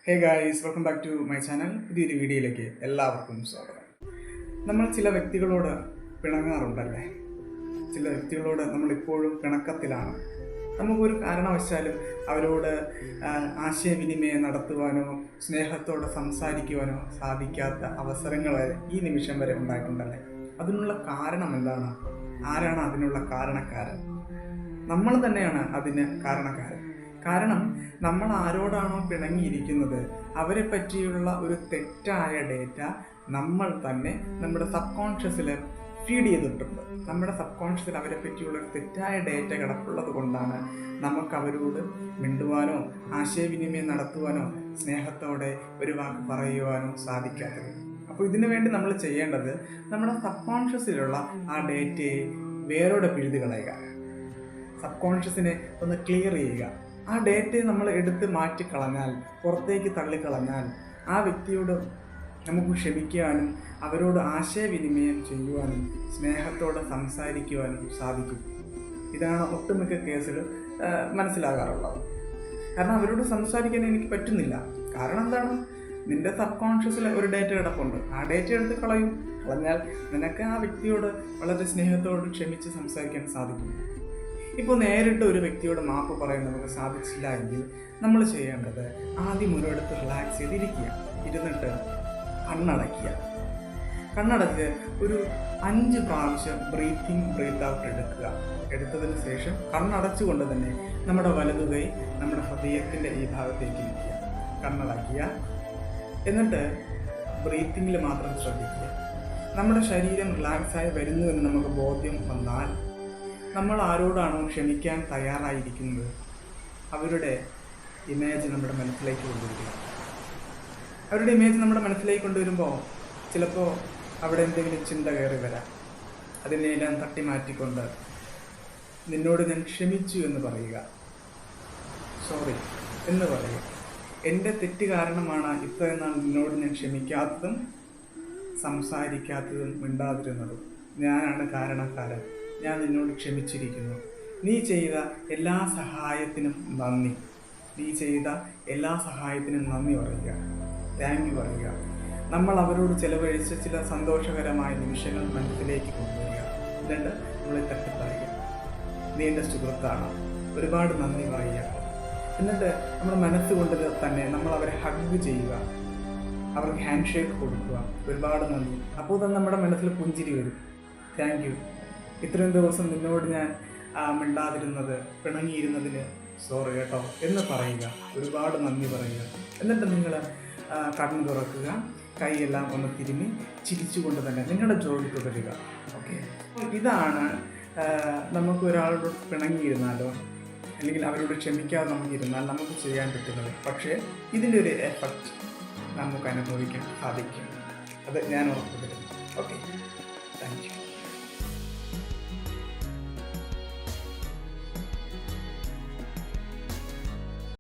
Hey guys, welcome back to my channel. പുതിയൊരു വീഡിയോയിലേക്ക് എല്ലാവർക്കും സ്വാഗതം. നമ്മൾ ചില വ്യക്തികളോട് പിണങ്ങാറുണ്ടല്ലേ? ചില വ്യക്തികളോട് നമ്മളിപ്പോഴും പിണക്കത്തിലാണ്. നമുക്കൊരു കാരണവശാലും അവരോട് ആശയവിനിമയം നടത്തുവാനോ സ്നേഹത്തോടെ സംസാരിക്കുവാനോ സാധിക്കാത്ത അവസരങ്ങൾ ഈ നിമിഷം വരെ ഉണ്ടായിട്ടുണ്ടല്ലേ? അതിനുള്ള കാരണം എന്താണ്? ആരാണ് അതിനുള്ള കാരണക്കാരൻ? നമ്മൾ തന്നെയാണ് അതിന് കാരണക്കാരൻ. കാരണം നമ്മൾ ആരോടാണോ പിണങ്ങിയിരിക്കുന്നത് അവരെ പറ്റിയുള്ള ഒരു തെറ്റായ ഡേറ്റ നമ്മൾ തന്നെ നമ്മുടെ സബ് കോൺഷ്യസിൽ ഫീഡ് ചെയ്തിട്ടുണ്ട്. നമ്മുടെ സബ് കോൺഷ്യസിൽ അവരെ പറ്റിയുള്ള ഒരു തെറ്റായ ഡേറ്റ കിടപ്പുള്ളത് കൊണ്ടാണ് നമുക്ക് അവരോട് മിണ്ടുവാനോ ആശയവിനിമയം നടത്തുവാനോ സ്നേഹത്തോടെ ഒരു വാക്ക് പറയുവാനോ സാധിക്കാത്തത്. അപ്പോൾ ഇതിനു വേണ്ടി നമ്മൾ ചെയ്യേണ്ടത് നമ്മുടെ സബ് കോൺഷ്യസിലുള്ള ആ ഡേറ്റയെ വേരോടെ പിഴുതി കളയുക. സബ് കോൺഷ്യസിനെ ഒന്ന് ക്ലിയർ ചെയ്യുക. ആ ഡേറ്റയെ നമ്മൾ എടുത്ത് മാറ്റിക്കളഞ്ഞാൽ, പുറത്തേക്ക് തള്ളിക്കളഞ്ഞാൽ ആ വ്യക്തിയോട് നമുക്ക് ക്ഷമിക്കുവാനും അവരോട് ആശയവിനിമയം ചെയ്യുവാനും സ്നേഹത്തോടെ സംസാരിക്കുവാനും സാധിക്കും. ഇതാണ് ഒട്ടുമിക്ക കേസുകൾ മനസ്സിലാകാറുള്ളത്. കാരണം അവരോട് സംസാരിക്കാൻ എനിക്ക് പറ്റുന്നില്ല. കാരണം എന്താണ്? നിന്റെ സബ് കോൺഷ്യസിൽ ഒരു ഡേറ്റ കിടപ്പുണ്ട്. ആ ഡേറ്റ എടുത്ത് കളഞ്ഞാൽ നിനക്ക് ആ വ്യക്തിയോട് വളരെ സ്നേഹത്തോട് ക്ഷമിച്ച് സംസാരിക്കാൻ സാധിക്കും. ഇപ്പോൾ നേരിട്ട് ഒരു വ്യക്തിയോട് മാപ്പ് പറയാൻ നമുക്ക് സാധിച്ചില്ല എങ്കിൽ നമ്മൾ ചെയ്യേണ്ടത് ആദ്യം ഒരിടത്ത് റിലാക്സ് ചെയ്തിരിക്കുക. ഇരുന്നിട്ട് കണ്ണടച്ച് ഒരു 5 പ്രാവശ്യം ബ്രീത്ത് ഇൻ ബ്രീത്ത് ഔട്ട് എടുക്കുക. എടുത്തതിന് ശേഷം കണ്ണടച്ചുകൊണ്ട് തന്നെ നമ്മുടെ വലതുകൈ നമ്മുടെ ഹൃദയത്തിൻ്റെ ഈ ഭാഗത്തേക്ക് ഇരിക്കുക. കണ്ണടയ്ക്കുക. എന്നിട്ട് ബ്രീത്തിങ്ങിൽ മാത്രം ശ്രദ്ധിക്കുക. നമ്മുടെ ശരീരം റിലാക്സായി വരുന്നു എന്ന് നമുക്ക് ബോധ്യം വന്നാൽ നമ്മൾ ആരോടാണോ ക്ഷമിക്കാൻ തയ്യാറായിരിക്കുന്നത് അവരുടെ ഇമേജ് നമ്മുടെ മനസ്സിലേക്ക് കൊണ്ടുവരിക. അവരുടെ ഇമേജ് നമ്മുടെ മനസ്സിലേക്ക് കൊണ്ടുവരുമ്പോൾ ചിലപ്പോൾ അവിടെ എന്തെങ്കിലും ചിന്ത കയറി വരാം. അതിനെല്ലാം തട്ടി മാറ്റിക്കൊണ്ട് നിന്നോട് ഞാൻ ക്ഷമിച്ചു എന്ന് പറയുക. സോറി എന്ന് പറയുക. എൻ്റെ തെറ്റ് കാരണമാണ് ഇത്രയും നാൾ നിന്നോട് ഞാൻ ക്ഷമിക്കാത്തതും സംസാരിക്കാത്തതും മിണ്ടാതിരുന്നതും. ഞാനാണ് കാരണക്കാരൻ. ഞാൻ നിന്നോട് ക്ഷമിച്ചിരിക്കുന്നു. നീ ചെയ്ത എല്ലാ സഹായത്തിനും നന്ദി. പറയുക. താങ്ക് യു പറയുക. നമ്മൾ അവരോട് ചെലവഴിച്ച ചില സന്തോഷകരമായ നിമിഷങ്ങൾ മനസ്സിലേക്ക് കൊണ്ടുവരിക. എന്നിട്ട് നമ്മളെ തട്ടി പറയുക, നീ എൻ്റെ സുഹൃത്താണ്, ഒരുപാട് നന്ദി പറയുക. എന്നിട്ട് നമ്മുടെ മനസ്സുകൊണ്ട് തന്നെ നമ്മൾ അവരെ ഹഗ് ചെയ്യുക, അവർക്ക് ഹാൻഡ് ഷേക്ക് കൊടുക്കുക, ഒരുപാട് നന്ദി. അപ്പോൾ തന്നെ നമ്മുടെ മനസ്സിൽ പുഞ്ചിരി വരും. താങ്ക് യു, ഇത്രയും ദിവസം നിന്നോട് ഞാൻ മിണ്ടാതിരുന്നത്, പിണങ്ങിയിരുന്നതിന് സോറി കേട്ടോ എന്ന് പറയുക, ഒരുപാട് നന്ദി പറയുക. എന്നിട്ട് നിങ്ങൾ കണ്ണ് തുറക്കുക, കൈയെല്ലാം ഒന്ന് തിരുമ്മി ചിരിച്ചുകൊണ്ട് തന്നെ നിങ്ങളുടെ ജോലി തുടരുക. ഓക്കെ, ഇതാണ് നമുക്ക് ഒരാളോട് പിണങ്ങിയിരുന്നാലോ അല്ലെങ്കിൽ അവരോട് ക്ഷമിക്കാതെ നമുക്കിരുന്നാൽ നമുക്ക് ചെയ്യാൻ പറ്റുന്നത്. പക്ഷേ ഇതിൻ്റെ ഒരു എഫക്റ്റ് നമുക്ക് അനുഭവിക്കാൻ സാധിക്കും. അത് ഞാൻ ഉറപ്പു തരുന്നു. Okay, thank you.